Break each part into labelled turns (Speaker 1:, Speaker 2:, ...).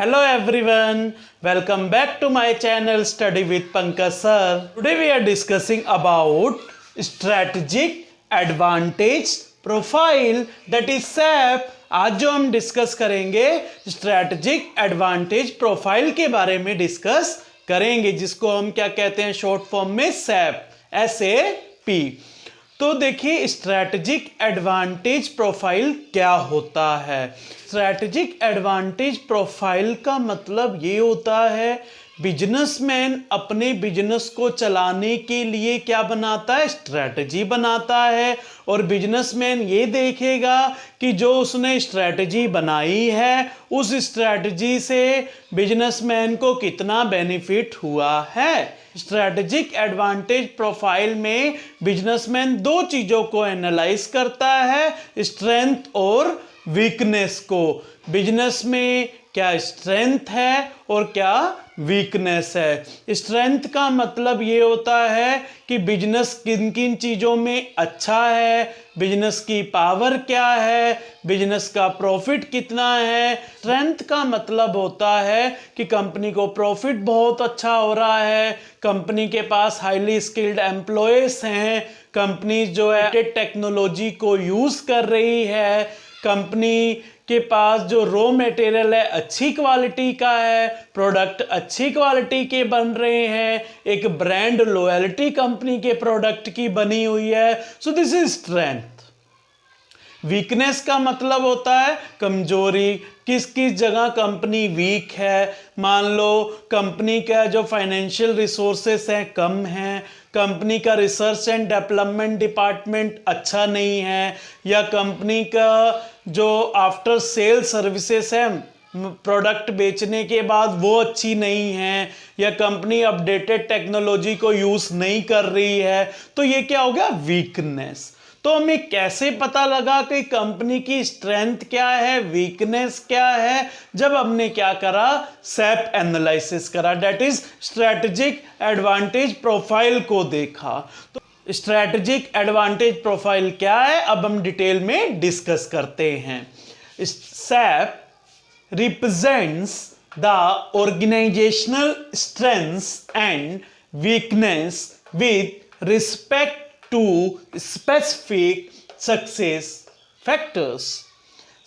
Speaker 1: Hello everyone, welcome back to my channel Study with Pankaj Sir. Today we are discussing about strategic advantage profile that is SAP. आज जो हम discuss करेंगे strategic advantage profile के बारे में discuss करेंगे, जिसको हम क्या कहते हैं शॉर्ट फॉर्म में SAP, SAP। तो देखिए स्ट्रैटेजिक एडवांटेज प्रोफाइल क्या होता है। स्ट्रैटेजिक एडवांटेज प्रोफाइल का मतलब ये होता है बिजनेसमैन अपने बिजनेस को चलाने के लिए क्या बनाता है, स्ट्रैटेजी बनाता है। और बिजनेसमैन ये देखेगा कि जो उसने स्ट्रैटेजी बनाई है उस स्ट्रैटेजी से बिजनेसमैन को कितना बेनिफिट हुआ है। स्ट्रैटेजिक एडवांटेज प्रोफाइल में बिजनेसमैन दो चीज़ों को एनालाइज करता है, स्ट्रेंथ और वीकनेस को। बिजनेस में क्या स्ट्रेंथ है और क्या वीकनेस है। स्ट्रेंथ का मतलब ये होता है कि बिजनेस किन किन चीज़ों में अच्छा है, बिजनेस की पावर क्या है, बिजनेस का प्रॉफिट कितना है। स्ट्रेंथ का मतलब होता है कि कंपनी को प्रॉफिट बहुत अच्छा हो रहा है, कंपनी के पास हाईली स्किल्ड एम्प्लॉयज हैं, कंपनी जो है टेक्नोलॉजी को यूज़ कर रही है, कंपनी के पास जो रॉ मटेरियल है अच्छी क्वालिटी का है, प्रोडक्ट अच्छी क्वालिटी के बन रहे हैं, एक ब्रांड लॉयल्टी कंपनी के प्रोडक्ट की बनी हुई है। So this is strength. Weakness का मतलब होता है कमजोरी, किस किस जगह कंपनी वीक है। मान लो कंपनी का जो फाइनेंशियल रिसोर्सेस हैं कम हैं, कंपनी का रिसर्च एंड डेवलपमेंट डिपार्टमेंट अच्छा नहीं है, या कंपनी का जो आफ्टर सेल सर्विसेज है प्रोडक्ट बेचने के बाद वो अच्छी नहीं है, या कंपनी अपडेटेड टेक्नोलॉजी को यूज़ नहीं कर रही है। तो ये क्या हो गया, वीकनेस। तो हमें कैसे पता लगा कि कंपनी की स्ट्रेंथ क्या है, वीकनेस क्या है, जब हमने क्या करा, सैप एनालिसिस करा, that is strategic advantage profile को देखा। तो स्ट्रैटेजिक एडवांटेज प्रोफाइल क्या है अब हम डिटेल में डिस्कस करते हैं। SAP represents the organizational strengths and weakness with respect to specific success factors.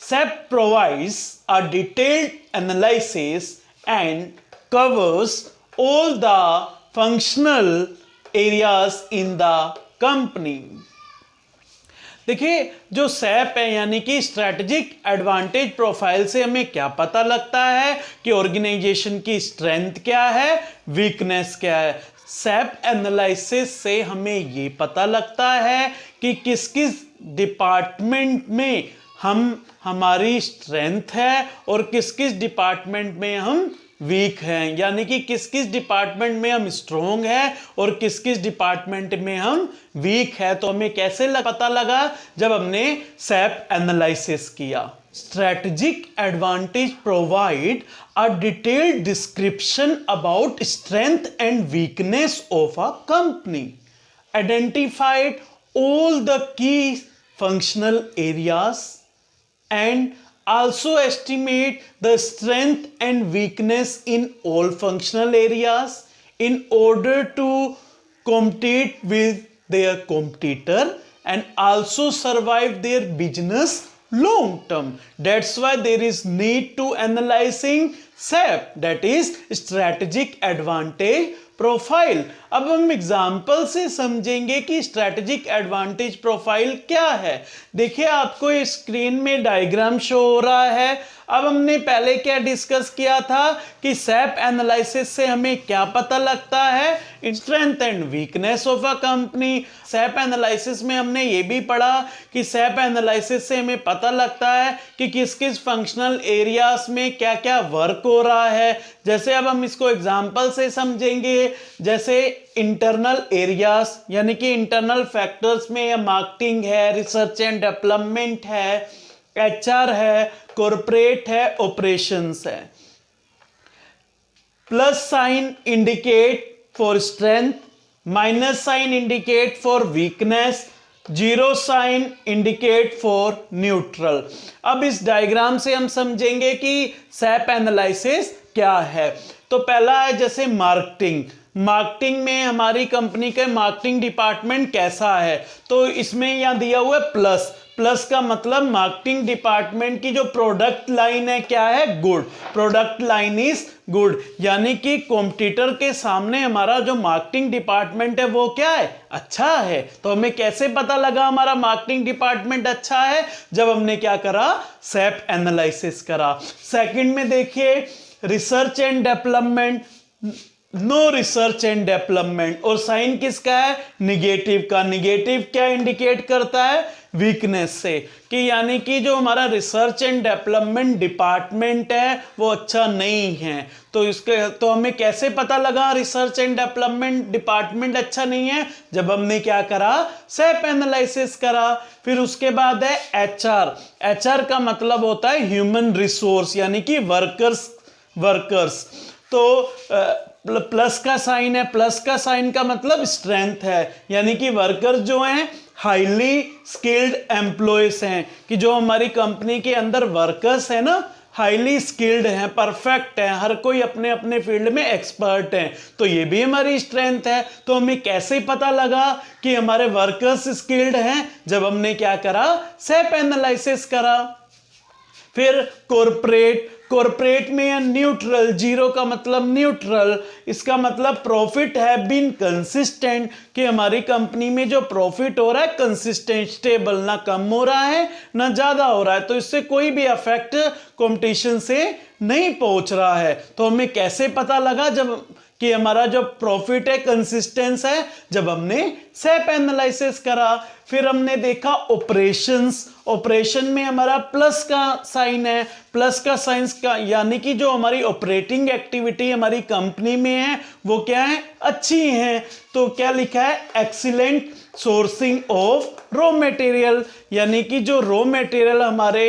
Speaker 1: SAP provides a detailed analysis and covers all the functional areas in the company. देखिए जो SAP है यानी कि स्ट्रैटेजिक एडवांटेज प्रोफाइल से हमें क्या पता लगता है कि ऑर्गेनाइजेशन की स्ट्रेंथ क्या है, वीकनेस क्या है। सैप एनालिसिस से हमें ये पता लगता है कि किस किस डिपार्टमेंट में हमारी स्ट्रेंथ है और किस किस डिपार्टमेंट में हम वीक हैं, यानी कि किस किस डिपार्टमेंट में हम स्ट्रोंग हैं और किस किस डिपार्टमेंट में हम वीक है। तो हमें कैसे पता लगा, जब हमने सैप एनालिसिस किया। Strategic advantage provide a detailed description about strength and weakness of a company, identified all the key functional areas and also estimate the strength and weakness in all functional areas in order to compete with their competitor and also survive their business long term. That's why there is need to analyzing SAP, that is strategic advantage profile. अब हम example से समझेंगे कि strategic advantage profile क्या है। देखिए आपको इस स्क्रीन में डायग्राम शो हो रहा है। अब हमने पहले क्या डिस्कस किया था कि सैप एनालिसिस से हमें क्या पता लगता है, strength and weakness of a company. SAP analysis में हमने ये भी पढ़ा कि सैप एनालिसिस से हमें पता लगता है कि किस किस फंक्शनल एरियाज में क्या क्या वर्क हो रहा है। जैसे अब हम इसको एग्जाम्पल से समझेंगे, जैसे इंटरनल एरियाज यानी कि इंटरनल फैक्टर्स में मार्केटिंग है, रिसर्च एंड डेवलपमेंट है, एचआर है, कॉर्पोरेट है, ऑपरेशंस है। Plus sign indicate for strength, minus sign indicate for weakness, zero sign indicate for neutral. अब इस डायग्राम से हम समझेंगे कि सैप एनालिसिस क्या है। तो पहला है जैसे मार्केटिंग। मार्केटिंग में हमारी कंपनी का मार्केटिंग डिपार्टमेंट कैसा है, तो इसमें यहाँ दिया हुआ है प्लस। प्लस का मतलब मार्केटिंग डिपार्टमेंट की जो प्रोडक्ट लाइन है क्या है, good. Product line is good, यानी कि कॉम्पिटिटर के सामने हमारा जो मार्केटिंग डिपार्टमेंट है वो क्या है, अच्छा है। तो हमें कैसे पता लगा हमारा मार्केटिंग डिपार्टमेंट अच्छा है, जब हमने क्या करा, सैप एनालिसिस करा। सेकंड में देखिए research and development, no research and development, और साइन किसका है, निगेटिव का। निगेटिव क्या इंडिकेट करता है, वीकनेस से, कि यानी कि जो हमारा रिसर्च एंड डेवलपमेंट डिपार्टमेंट है वो अच्छा नहीं है। तो इसके तो हमें कैसे पता लगा रिसर्च एंड डेवलपमेंट डिपार्टमेंट अच्छा नहीं है, जब हमने क्या करा, सैप एनालिसिस करा। फिर उसके बाद है एचआर। एचआर का मतलब होता है ह्यूमन रिसोर्स, यानी कि वर्कर्स। तो प्लस का साइन है, प्लस का साइन का मतलब स्ट्रेंथ है, यानी कि वर्कर्स जो हैं हाईली स्किल्ड एम्प्लॉयज हैं, कि जो हमारी कंपनी के अंदर वर्कर्स हैं ना, हाईली स्किल्ड हैं, परफेक्ट हैं, हर कोई अपने अपने फील्ड में एक्सपर्ट हैं, तो ये भी हमारी स्ट्रेंथ है। तो हमें कैसे पता लगा कि हमारे वर्कर्स स्किल्ड हैं, जब हमने क्या करा, सैप एनालिसिस करा। फिर कॉर्पोरेट, कॉर्पोरेट में है न्यूट्रल। जीरो का मतलब न्यूट्रल, इसका मतलब प्रॉफिट है बीन कंसिस्टेंट, कि हमारी कंपनी में जो प्रॉफिट हो रहा है कंसिस्टेंट, स्टेबल, ना कम हो रहा है ना ज्यादा हो रहा है, तो इससे कोई भी अफेक्ट कंपटीशन से नहीं पहुंच रहा है। तो हमें कैसे पता लगा जब कि हमारा जो प्रॉफिट है कंसिस्टेंस है, जब हमने सैप एनालिसिस करा। फिर हमने देखा ऑपरेशंस। ऑपरेशन में हमारा प्लस का साइन है, प्लस का साइंस का, यानी कि जो हमारी ऑपरेटिंग एक्टिविटी हमारी कंपनी में है वो क्या है, अच्छी है। तो क्या लिखा है, excellent sourcing of raw material, यानी कि जो रॉ मटेरियल हमारे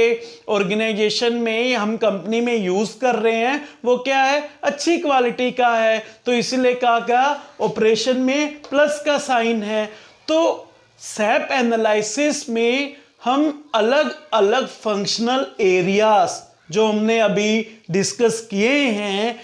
Speaker 1: ऑर्गेनाइजेशन में हम कंपनी में यूज कर रहे हैं वो क्या है, अच्छी क्वालिटी का है। तो इसलिए कहा गया ऑपरेशन में प्लस का साइन है। तो सैप एनालिसिस में हम अलग अलग फंक्शनल एरियाज जो हमने अभी डिस्कस किए हैं,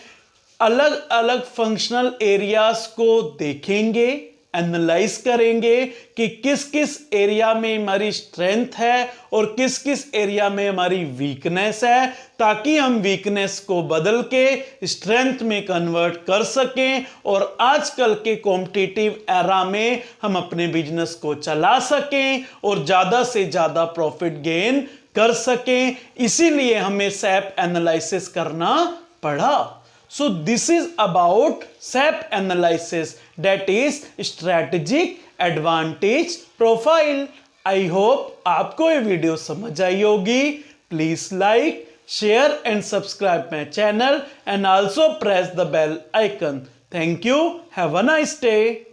Speaker 1: अलग अलग फंक्शनल एरियाज को देखेंगे, एनालाइज करेंगे कि किस किस एरिया में हमारी स्ट्रेंथ है और किस किस एरिया में हमारी वीकनेस है, ताकि हम वीकनेस को बदल के स्ट्रेंथ में कन्वर्ट कर सकें और आजकल के कॉम्पिटिटिव एरा में हम अपने बिजनेस को चला सकें और ज़्यादा से ज़्यादा प्रॉफिट गेन कर सकें। इसीलिए हमें सैप एनालिसिस करना पड़ा। So this is about SAP analysis, that is strategic advantage profile. I hope आपको ये वीडियो समझ आई होगी। Please like, share and subscribe my channel and also press the bell icon. Thank you. Have a nice day.